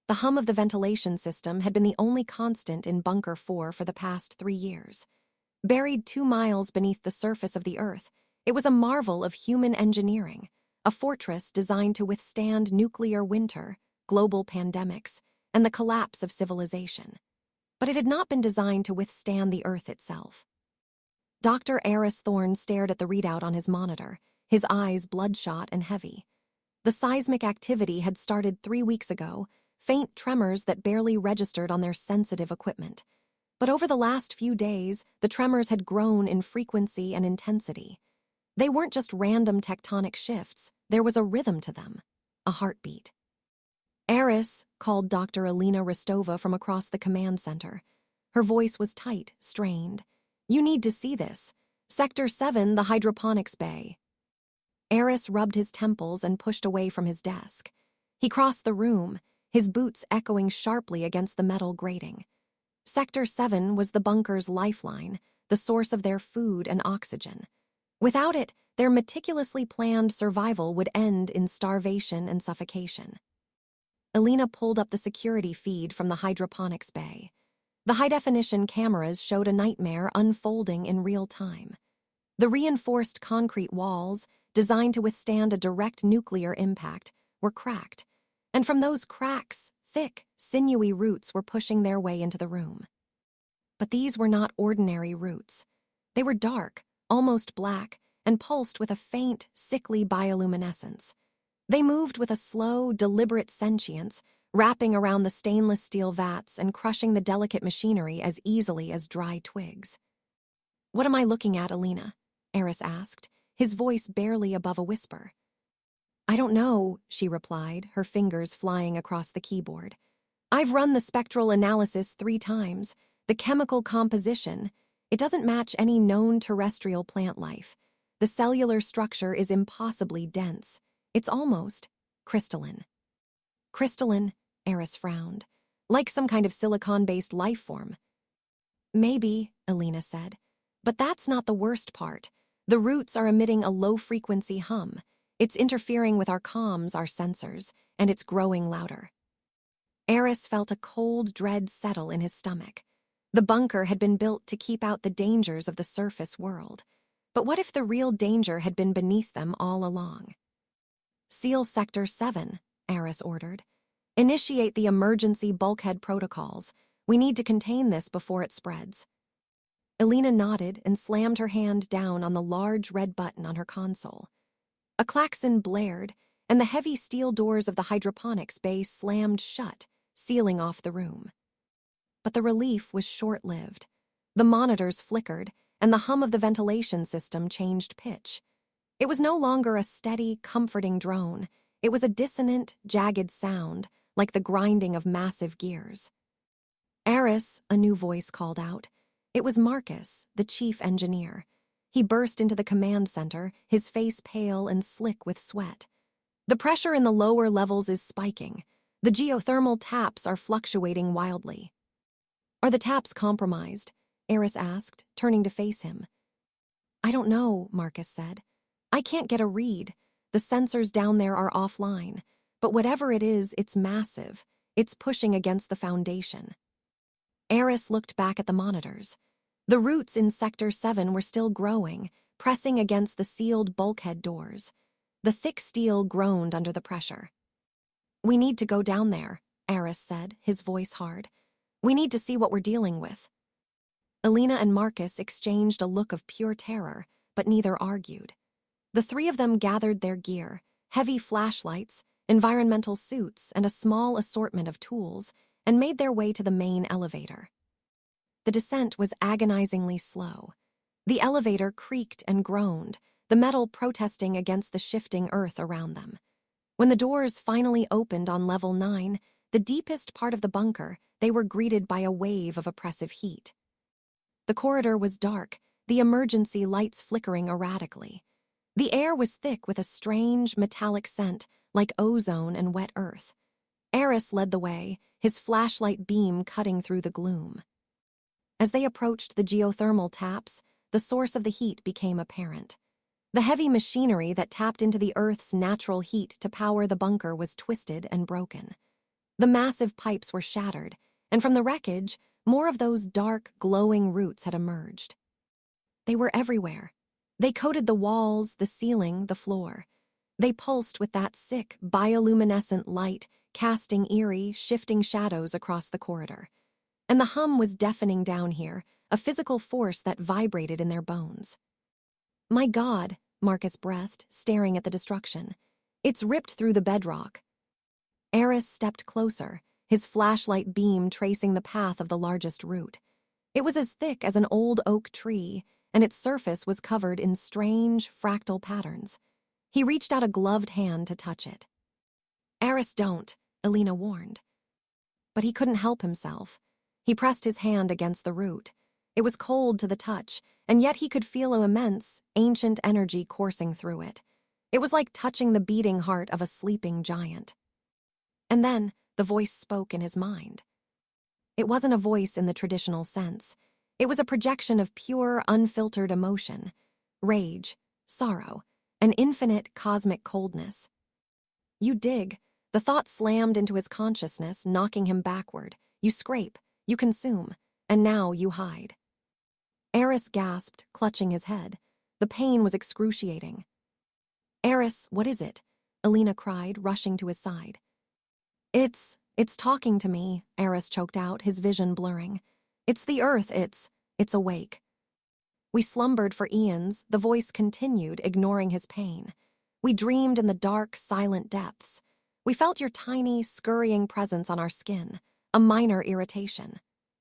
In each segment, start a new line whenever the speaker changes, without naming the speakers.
The hum of the ventilation system had been the only constant in Bunker 4 for the past 3 years. Buried 2 miles beneath the surface of the Earth, it was a marvel of human engineering, a fortress designed to withstand nuclear winter, global pandemics, and the collapse of civilization. But it had not been designed to withstand the Earth itself. Dr. Eris Thorne stared at the readout on his monitor, his eyes bloodshot and heavy. The seismic activity had started 3 weeks ago, faint tremors that barely registered on their sensitive equipment. But over the last few days, the tremors had grown in frequency and intensity. They weren't just random tectonic shifts, there was a rhythm to them, a heartbeat. Eris called Dr. Alina Rostova from across the command center. Her voice was tight, strained. "You need to see this. Sector 7, the hydroponics bay." Eris rubbed his temples and pushed away from his desk. He crossed the room, his boots echoing sharply against the metal grating. Sector 7 was the bunker's lifeline, the source of their food and oxygen. Without it, their meticulously planned survival would end in starvation and suffocation. Alina pulled up the security feed from the hydroponics bay. The high-definition cameras showed a nightmare unfolding in real time. The reinforced concrete walls, designed to withstand a direct nuclear impact, were cracked, and from those cracks, thick, sinewy roots were pushing their way into the room. But these were not ordinary roots. They were dark, almost black, and pulsed with a faint, sickly bioluminescence. They moved with a slow, deliberate sentience, wrapping around the stainless steel vats and crushing the delicate machinery as easily as dry twigs. "What am I looking at, Alina?" Eris asked, his voice barely above a whisper. "I don't know," she replied, her fingers flying across the keyboard. "I've run the spectral analysis 3 times. The chemical composition, it doesn't match any known terrestrial plant life. The cellular structure is impossibly dense. It's almost crystalline." "Crystalline," Eris frowned. "Like some kind of silicon-based life form." "Maybe," Alina said. "But that's not the worst part. The roots are emitting a low-frequency hum. It's interfering with our comms, our sensors, and it's growing louder." Eris felt a cold dread settle in his stomach. The bunker had been built to keep out the dangers of the surface world. But what if the real danger had been beneath them all along? "Seal Sector 7, Eris ordered. "Initiate the emergency bulkhead protocols. We need to contain this before it spreads." Alina nodded and slammed her hand down on the large red button on her console. A klaxon blared, and the heavy steel doors of the hydroponics bay slammed shut, sealing off the room. But the relief was short-lived. The monitors flickered, and the hum of the ventilation system changed pitch. It was no longer a steady, comforting drone. It was a dissonant, jagged sound, like the grinding of massive gears. "Eris," a new voice called out. It was Marcus, the chief engineer. He burst into the command center, his face pale and slick with sweat. "The pressure in the lower levels is spiking. The geothermal taps are fluctuating wildly." "Are the taps compromised?" Eris asked, turning to face him. "I don't know," Marcus said. "I can't get a read. The sensors down there are offline. But whatever it is, it's massive. It's pushing against the foundation." Eris looked back at the monitors. The roots in Sector 7 were still growing, pressing against the sealed bulkhead doors. The thick steel groaned under the pressure. "We need to go down there," Eris said, his voice hard. "We need to see what we're dealing with." Alina and Marcus exchanged a look of pure terror, but neither argued. The 3 of them gathered their gear, heavy flashlights, environmental suits, and a small assortment of tools, and made their way to the main elevator. The descent was agonizingly slow. The elevator creaked and groaned, the metal protesting against the shifting earth around them. When the doors finally opened on level 9, the deepest part of the bunker, they were greeted by a wave of oppressive heat. The corridor was dark, the emergency lights flickering erratically. The air was thick with a strange, metallic scent, like ozone and wet earth. Eris led the way, his flashlight beam cutting through the gloom. As they approached the geothermal taps, the source of the heat became apparent. The heavy machinery that tapped into the Earth's natural heat to power the bunker was twisted and broken. The massive pipes were shattered, and from the wreckage, more of those dark, glowing roots had emerged. They were everywhere. They coated the walls, the ceiling, the floor. They pulsed with that sick, bioluminescent light, casting eerie, shifting shadows across the corridor. And the hum was deafening down here, a physical force that vibrated in their bones. My God, Marcus breathed, staring at the destruction. It's ripped through the bedrock. Eris stepped closer, his flashlight beam tracing the path of the largest root. It was as thick as an old oak tree, and its surface was covered in strange, fractal patterns. He reached out a gloved hand to touch it. Eris, don't, Elena warned. But he couldn't help himself. He pressed his hand against the root. It was cold to the touch, and yet he could feel an immense, ancient energy coursing through it. It was like touching the beating heart of a sleeping giant. And then the voice spoke in his mind. It wasn't a voice in the traditional sense. It was a projection of pure, unfiltered emotion, rage, sorrow, an infinite cosmic coldness. You dig. The thought slammed into his consciousness, knocking him backward. You scrape, you consume, and now you hide. Eris gasped, clutching his head. The pain was excruciating. Eris, what is it? Elena cried, rushing to his side. It's talking to me, Eris choked out, his vision blurring. It's the earth, it's awake. We slumbered for eons, the voice continued, ignoring his pain. We dreamed in the dark, silent depths. We felt your tiny, scurrying presence on our skin, a minor irritation,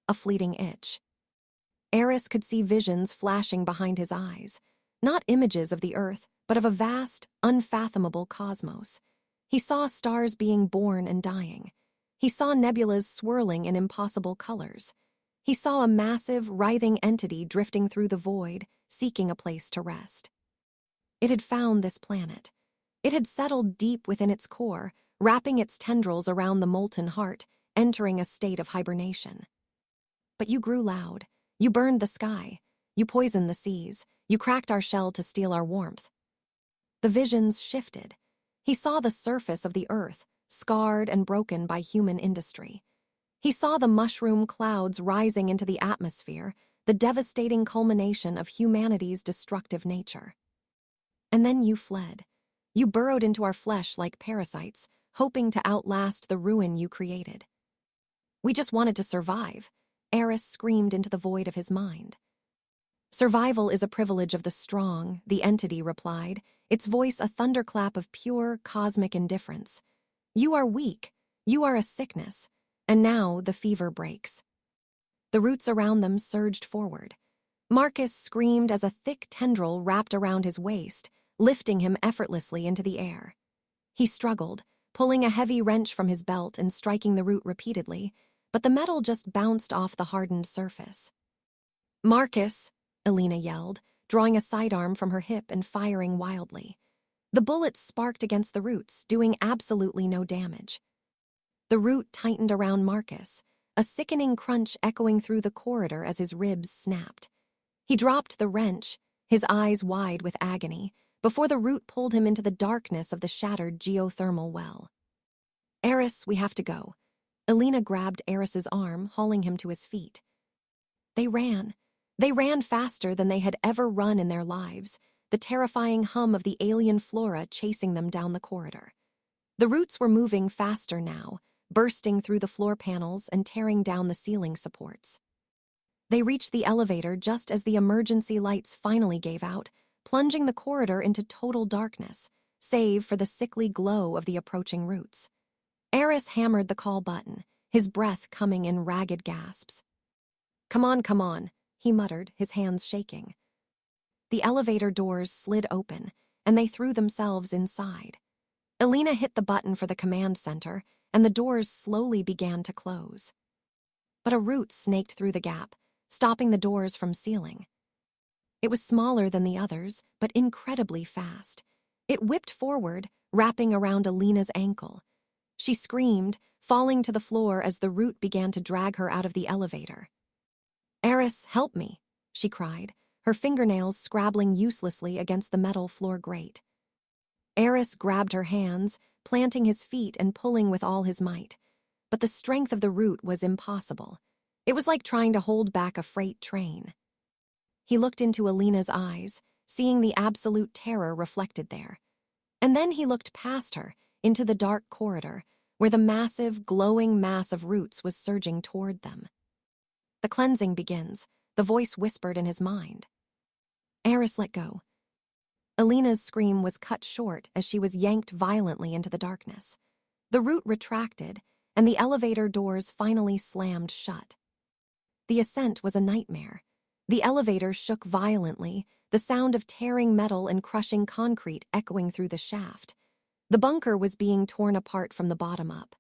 a fleeting itch. Eris could see visions flashing behind his eyes, not images of the earth, but of a vast, unfathomable cosmos. He saw stars being born and dying. He saw nebulas swirling in impossible colors. He saw a massive, writhing entity drifting through the void, seeking a place to rest. It had found this planet. It had settled deep within its core, wrapping its tendrils around the molten heart, entering a state of hibernation. But you grew loud. You burned the sky. You poisoned the seas. You cracked our shell to steal our warmth. The visions shifted. He saw the surface of the earth, scarred and broken by human industry. He saw the mushroom clouds rising into the atmosphere, the devastating culmination of humanity's destructive nature. And then you fled. You burrowed into our flesh like parasites, hoping to outlast the ruin you created. We just wanted to survive, Eris screamed into the void of his mind. Survival is a privilege of the strong, the entity replied, its voice a thunderclap of pure, cosmic indifference. You are weak. You are a sickness. And now the fever breaks. The roots around them surged forward. Marcus screamed as a thick tendril wrapped around his waist, lifting him effortlessly into the air. He struggled, pulling a heavy wrench from his belt and striking the root repeatedly, but the metal just bounced off the hardened surface. Marcus, Elena yelled, drawing a sidearm from her hip and firing wildly. The bullets sparked against the roots, doing absolutely no damage. The root tightened around Marcus, a sickening crunch echoing through the corridor as his ribs snapped. He dropped the wrench, his eyes wide with agony, before the root pulled him into the darkness of the shattered geothermal well. Eris, we have to go. Elena grabbed Eris's arm, hauling him to his feet. They ran. They ran faster than they had ever run in their lives, the terrifying hum of the alien flora chasing them down the corridor. The roots were moving faster now, bursting through the floor panels and tearing down the ceiling supports. They reached the elevator just as the emergency lights finally gave out, plunging the corridor into total darkness, save for the sickly glow of the approaching roots. Eris hammered the call button, his breath coming in ragged gasps. Come on, he muttered, his hands shaking. The elevator doors slid open, and they threw themselves inside. Elena hit the button for the command center, and the doors slowly began to close. But a root snaked through the gap, stopping the doors from sealing. It was smaller than the others, but incredibly fast. It whipped forward, wrapping around Elena's ankle. She screamed, falling to the floor as the root began to drag her out of the elevator. Eris, help me, she cried, her fingernails scrabbling uselessly against the metal floor grate. Eris grabbed her hands, planting his feet and pulling with all his might. but the strength of the root was impossible. It was like trying to hold back a freight train. He looked into Alina's eyes, seeing the absolute terror reflected there. And then he looked past her, into the dark corridor, where the massive, glowing mass of roots was surging toward them. "The cleansing begins," the voice whispered in his mind. Eris let go. Alina's scream was cut short as she was yanked violently into the darkness. The root retracted, and the elevator doors finally slammed shut. The ascent was a nightmare. The elevator shook violently, the sound of tearing metal and crushing concrete echoing through the shaft. The bunker was being torn apart from the bottom up.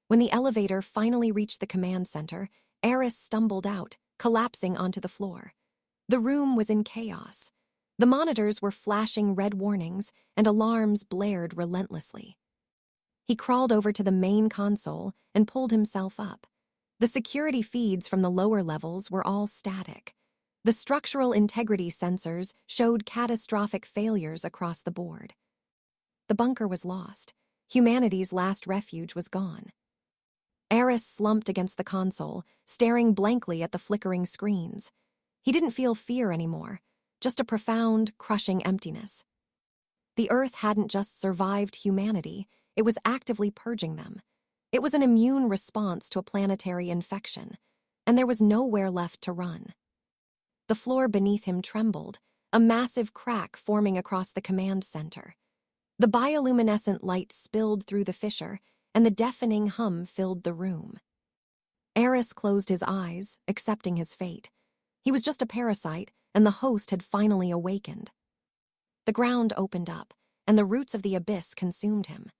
When the elevator finally reached the command center, Eris stumbled out, collapsing onto the floor. The room was in chaos. The monitors were flashing red warnings, and alarms blared relentlessly. He crawled over to the main console and pulled himself up. The security feeds from the lower levels were all static. The structural integrity sensors showed catastrophic failures across the board. The bunker was lost. Humanity's last refuge was gone. Eris slumped against the console, staring blankly at the flickering screens. He didn't feel fear anymore, just a profound, crushing emptiness. The Earth hadn't just survived humanity, it was actively purging them. It was an immune response to a planetary infection, and there was nowhere left to run. The floor beneath him trembled, a massive crack forming across the command center. The bioluminescent light spilled through the fissure, and the deafening hum filled the room. Eris closed his eyes, accepting his fate. He was just a parasite, and the host had finally awakened. The ground opened up, and the roots of the abyss consumed him.